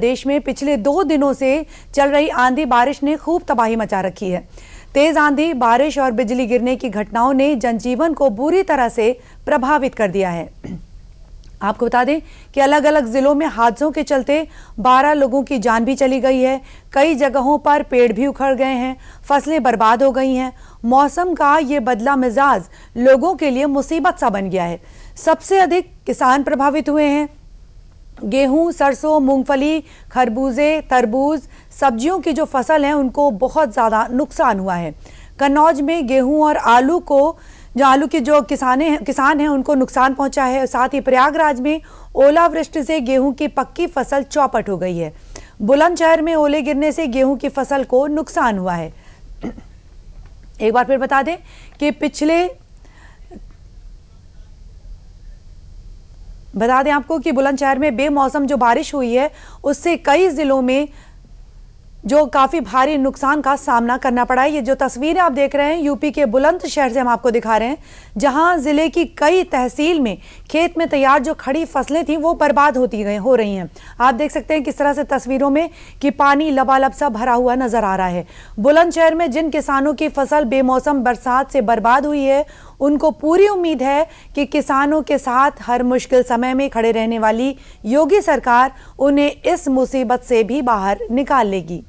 देश में पिछले 2 दिनों से चल रही आंधी बारिश ने खूब तबाही मचा रखी है। तेज आंधी, बारिश और बिजली गिरने की घटनाओं ने जनजीवन को बुरी तरह से प्रभावित कर दिया है। आपको बता दें कि अलग अलग जिलों में हादसों के चलते 12 लोगों की जान भी चली गई है। कई जगहों पर पेड़ भी उखड़ गए हैं, फसलें बर्बाद हो गई हैं। मौसम का ये बदला मिजाज लोगों के लिए मुसीबत सा बन गया है। सबसे अधिक किसान प्रभावित हुए हैं। गेहूं, सरसों, मूंगफली, खरबूजे, तरबूज, सब्जियों की जो फसल है उनको बहुत ज़्यादा नुकसान हुआ है। कन्नौज में गेहूं और आलू के जो किसान हैं उनको नुकसान पहुंचा है। साथ ही प्रयागराज में ओलावृष्टि से गेहूं की पक्की फसल चौपट हो गई है। बुलंदशहर में ओले गिरने से गेहूं की फसल को नुकसान हुआ है। एक बार फिर बता दें कि बता दें आपको कि बुलंदशहर में बेमौसम जो बारिश हुई है उससे कई जिलों में जो काफी भारी नुकसान का सामना करना पड़ा है। ये जो तस्वीरें आप देख रहे हैं यूपी के बुलंदशहर से हम आपको दिखा रहे हैं, जहां जिले की कई तहसील में खेत में तैयार जो खड़ी फसलें थी वो बर्बाद हो रही हैं। आप देख सकते हैं किस तरह से तस्वीरों में कि पानी लबालब सा भरा हुआ नजर आ रहा है। बुलंदशहर में जिन किसानों की फसल बेमौसम बरसात से बर्बाद हुई है उनको पूरी उम्मीद है कि किसानों के साथ हर मुश्किल समय में खड़े रहने वाली योगी सरकार उन्हें इस मुसीबत से भी बाहर निकाल लेगी।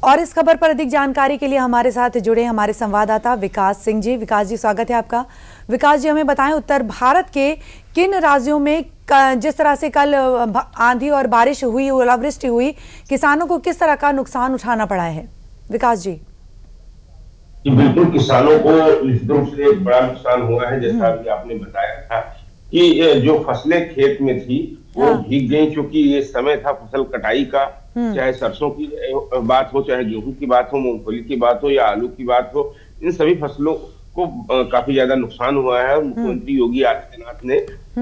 और इस खबर पर अधिक जानकारी के लिए हमारे साथ जुड़े हमारे संवाददाता विकास सिंह जी। विकास जी, स्वागत है आपका। विकास जी, हमें बताएं उत्तर भारत के किन राज्यों में जिस तरह से कल आंधी और बारिश हुई, ओलावृष्टि हुई, किसानों को किस तरह का नुकसान उठाना पड़ा है? विकास जी। बिल्कुल, किसानों को निश्चित रूप से एक बड़ा नुकसान हुआ है। जैसा अभी आपने बताया था कि जो फसलें खेत में थी वो भीग गई, क्योंकि ये समय था फसल कटाई का। चाहे सरसों की बात हो, चाहे गेहूं की बात हो, मूंगफली की बात हो या आलू की बात हो, इन सभी फसलों को काफी ज्यादा नुकसान हुआ है। मुख्यमंत्री योगी आदित्यनाथ ने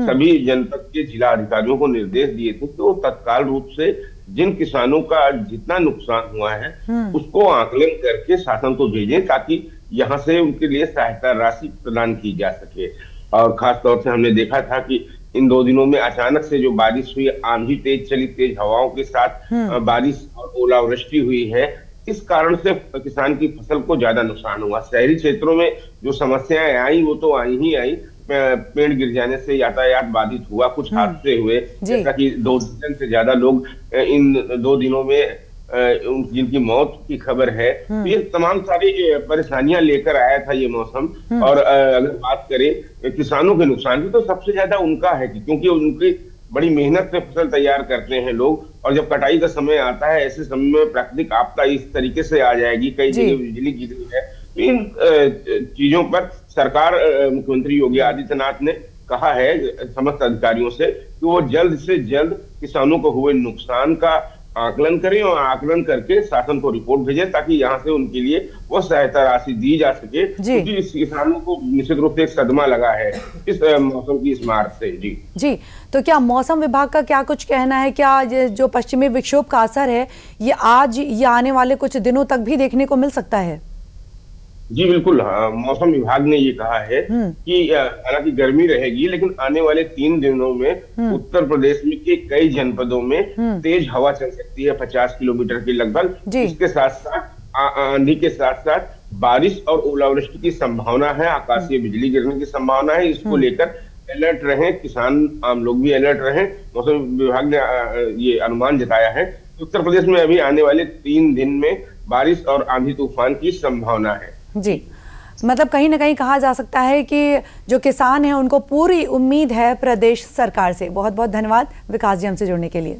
सभी जनपद के जिला अधिकारियों को निर्देश दिए थे कि वो तत्काल रूप से जिन किसानों का जितना नुकसान हुआ है उसको आकलन करके शासन को भेजें, ताकि यहाँ से उनके लिए सहायता राशि प्रदान की जा सके। और खास तौर से हमने देखा था कि इन 2 दिनों में अचानक से जो बारिश हुई, आंधी तेज चली, तेज हवाओं के साथ बारिश और ओलावृष्टि हुई है, इस कारण से किसान की फसल को ज्यादा नुकसान हुआ। शहरी क्षेत्रों में जो समस्याएं आई वो तो आई ही आई। पेड़ गिर जाने से यातायात बाधित हुआ, कुछ हादसे हुए, जैसा कि 2 दर्जन से ज्यादा लोग इन 2 दिनों में जिनकी मौत की खबर है। ये तमाम सारी परेशानियां लेकर आया था ये मौसम। और अगर बात करें किसानों के नुकसान की, तो सबसे ज्यादा उनका है, क्योंकि उनकी बड़ी मेहनत से फसल तैयार करते हैं लोग, और जब कटाई का समय आता है ऐसे समय में प्राकृतिक आपदा इस तरीके से आ जाएगी, कई जगह बिजली गिरी है। इन चीजों पर सरकार, मुख्यमंत्री योगी आदित्यनाथ ने कहा है समस्त अधिकारियों से कि वो जल्द से जल्द किसानों को हुए नुकसान का आकलन करें और आकलन करके शासन को रिपोर्ट भेजें, ताकि यहाँ से उनके लिए वो सहायता राशि दी जा सके, क्योंकि इस किसानों को निश्चित रूप से एक सदमा लगा है इस मौसम की इस मार से। जी, तो क्या मौसम विभाग का क्या कुछ कहना है? क्या जो पश्चिमी विक्षोभ का असर है ये आज या आने वाले कुछ दिनों तक भी देखने को मिल सकता है? जी बिल्कुल, हाँ, मौसम विभाग ने ये कहा है कि हालांकि गर्मी रहेगी, लेकिन आने वाले 3 दिनों में उत्तर प्रदेश में के कई जनपदों में तेज हवा चल सकती है, 50 किलोमीटर के लगभग। इसके साथ साथ आंधी के साथ साथ बारिश और ओलावृष्टि की संभावना है, आकाशीय बिजली गिरने की संभावना है। इसको लेकर अलर्ट रहें, किसान आम लोग भी अलर्ट रहें। मौसम विभाग ने ये अनुमान जताया है उत्तर प्रदेश में अभी आने वाले 3 दिन में बारिश और आंधी तूफान की संभावना है। जी, मतलब कहीं ना कहीं कहा जा सकता है कि जो किसान हैं उनको पूरी उम्मीद है प्रदेश सरकार से। बहुत बहुत धन्यवाद विकास जी हमसे जुड़ने के लिए।